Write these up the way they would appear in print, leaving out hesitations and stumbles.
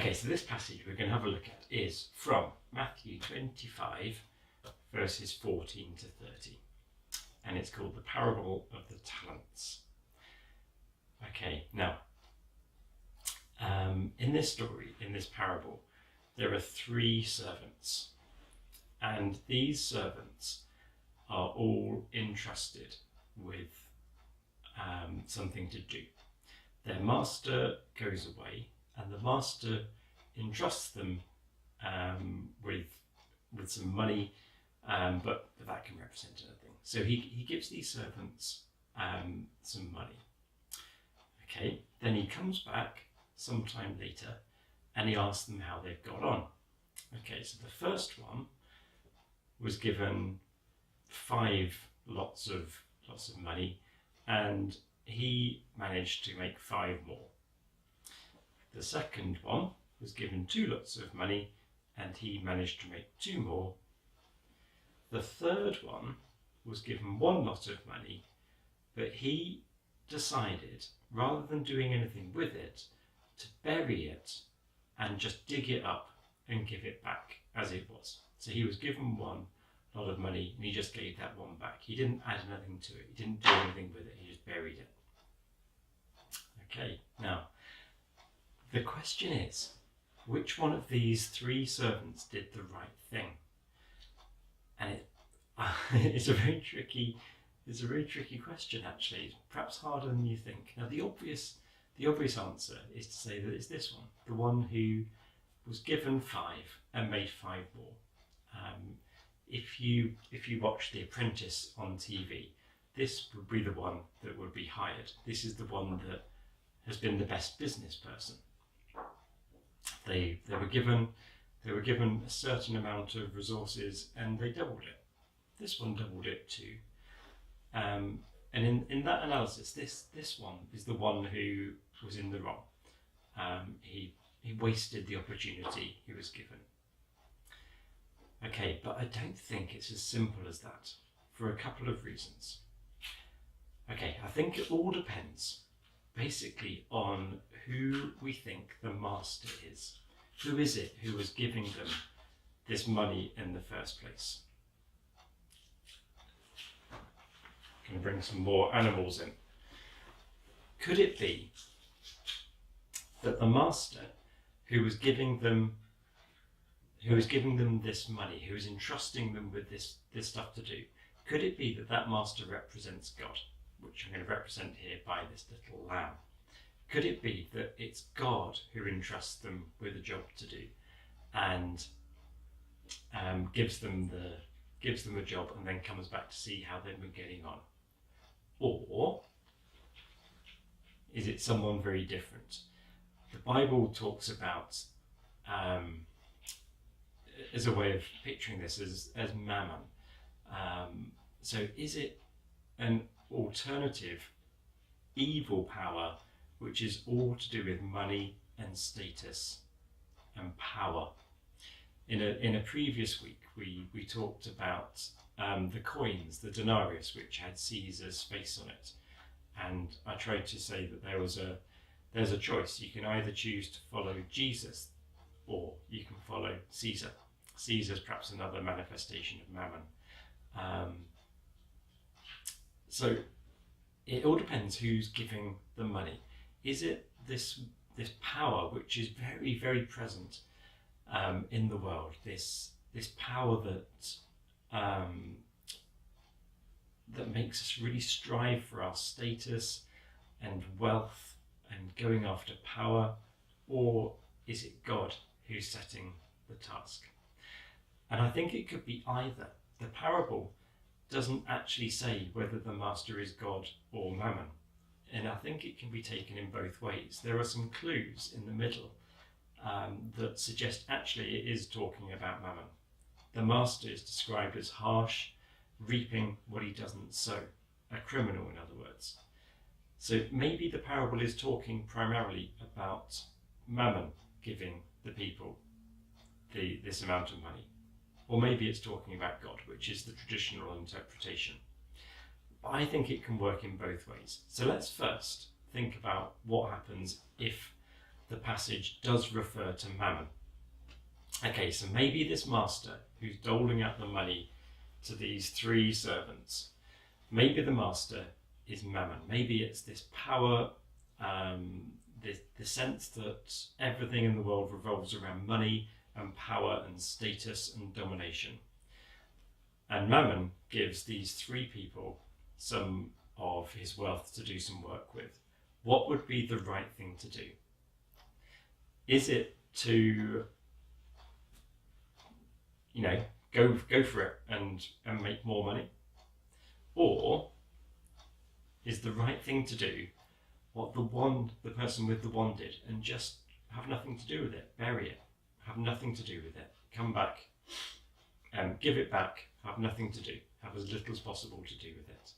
Okay, so this passage we're going to have a look at is from Matthew 25, verses 14 to 30. And it's called the parable of the talents. Okay, now, in this story, in this parable, there are 3 servants. And these servants are all entrusted with something to do. Their master goes away, and the master entrusts them with some money, but that can represent anything. So he gives these servants some money. Okay, then he comes back sometime later and he asks them how they've got on. Okay, so the first one was given 5 lots of money, and he managed to make 5 more. The second one was given 2 lots of money, and he managed to make 2 more. The third one was given 1 lot of money, but he decided, rather than doing anything with it, to bury it and just dig it up and give it back as it was. So he was given 1 lot of money and he just gave that 1 back. He didn't add anything to it. He didn't do anything with it. He just buried it. Okay, now the question is, which one of these 3 servants did the right thing? And it's a very tricky question, actually. It's perhaps harder than you think. Now the obvious answer is to say that it's this one, the one who was given 5 and made 5 more. If you watch The Apprentice on TV, this would be the one that would be hired. This is the one that has been the best business person. They were given a certain amount of resources and they doubled it. This one doubled it too. And in that analysis, this one is the one who was in the wrong. He wasted the opportunity he was given. Okay, but I don't think it's as simple as that, for a couple of reasons. Okay, I think it all depends basically on who we think the master is. Who is it who was giving them this money in the first place? I'm going to bring some more animals in. Could it be that the master who was giving them this money, who was entrusting them with this stuff to do, could it be that master represents God, which I'm going to represent here by this little lamb? Could it be that it's God who entrusts them with a job to do and gives them a job and then comes back to see how they've been getting on? Or is it someone very different? The Bible talks about, as a way of picturing this, as mammon. So is it an alternative evil power which is all to do with money and status and power? In a previous week we talked about the coins, the denarius, which had Caesar's face on it, and I tried to say that there's a choice. You can either choose to follow Jesus or you can follow Caesar. Caesar's perhaps another manifestation of mammon. So it all depends who's giving the money. Is it this power which is very, very present in the world? This power that makes us really strive for our status and wealth and going after power, or is it God who's setting the task? And I think it could be either. The parable doesn't actually say whether the master is God or mammon, and I think it can be taken in both ways. There are some clues in the middle that suggest actually it is talking about mammon. The master is described as harsh, reaping what he doesn't sow, a criminal in other words. So maybe the parable is talking primarily about mammon giving the people this amount of money. Or maybe it's talking about God, which is the traditional interpretation. But I think it can work in both ways. So let's first think about what happens if the passage does refer to mammon. Okay, so maybe this master who's doling out the money to these 3 servants, maybe the master is mammon. Maybe it's this power, the sense that everything in the world revolves around money and power and status and domination. And mammon gives these 3 people some of his wealth to do some work with. What would be the right thing to do? Is it to, go for it and make more money? Or is the right thing to do what the person with the wand did and just have nothing to do with it, bury it, have nothing to do with it, come back, give it back, have nothing to do, have as little as possible to do with it?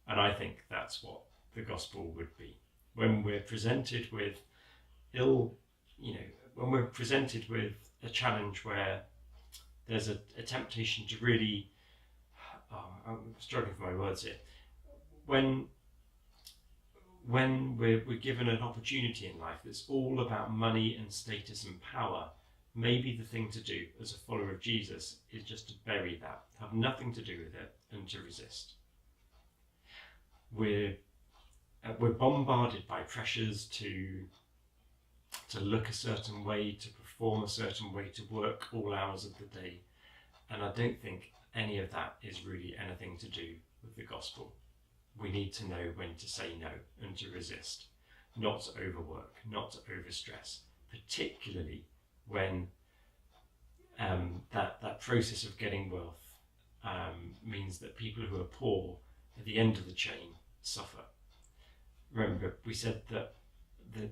And I think that's what the gospel would be. When we're presented with when we're presented with a challenge where there's a temptation to really, I'm struggling for my words here, when we're given an opportunity in life that's all about money and status and power, maybe the thing to do as a follower of Jesus is just to bury that, have nothing to do with it, and to resist. We're bombarded by pressures to look a certain way, to perform a certain way, to work all hours of the day. And I don't think any of that is really anything to do with the gospel. We need to know when to say no and to resist, not to overwork, not to overstress, particularly when that process of getting wealth means that people who are poor at the end of the chain suffer. Remember, we said that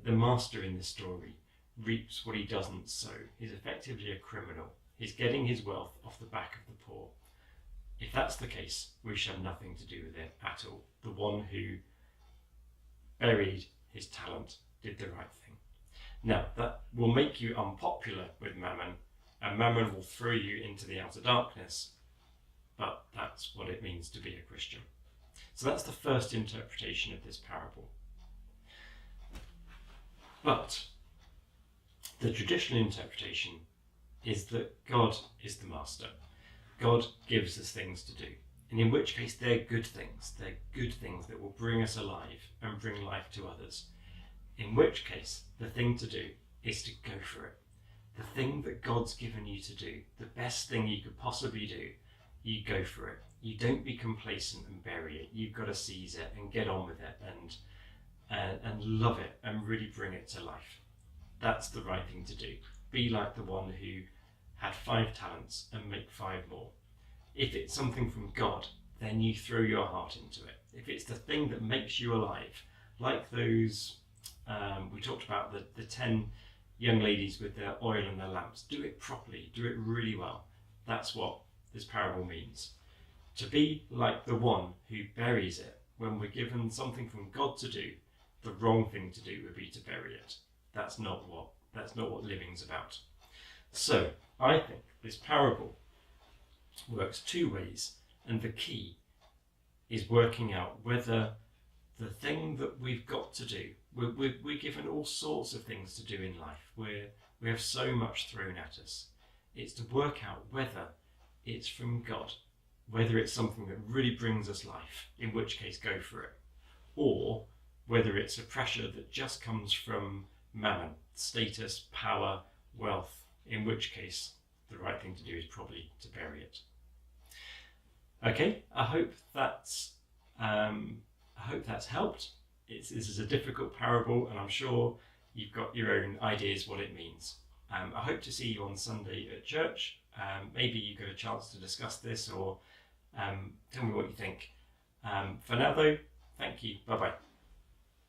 the master in this story reaps what he doesn't sow. He's effectively a criminal. He's getting his wealth off the back of the poor. If that's the case, we should have nothing to do with it at all. The one who buried his talent did the right thing. Now, that will make you unpopular with mammon, and mammon will throw you into the outer darkness, but that's what it means to be a Christian. So that's the first interpretation of this parable. But the traditional interpretation is that God is the master. God gives us things to do, and in which case they're good things. They're good things that will bring us alive and bring life to others. In which case, the thing to do is to go for it. The thing that God's given you to do, the best thing you could possibly do, you go for it. You don't be complacent and bury it. You've got to seize it and get on with it and love it and really bring it to life. That's the right thing to do. Be like the one who had 5 talents and make 5 more. If it's something from God, then you throw your heart into it. If it's the thing that makes you alive, like those, we talked about the 10 young ladies with their oil and their lamps, do it properly, do it really well. That's what this parable means. To be like the one who buries it when we're given something from God to do, the wrong thing to do would be to bury it. That's not what living's about. So I think this parable works 2 ways, and the key is working out whether the thing that we've got to do, we're given all sorts of things to do in life. We have so much thrown at us. It's to work out whether it's from God, whether it's something that really brings us life, in which case go for it, or whether it's a pressure that just comes from mammon, status, power, wealth, in which case the right thing to do is probably to bury it. Okay, I hope that's helped. This is a difficult parable, and I'm sure you've got your own ideas what it means. I hope to see you on Sunday at church. Maybe you get a chance to discuss this, or tell me what you think. For now though, thank you. Bye bye.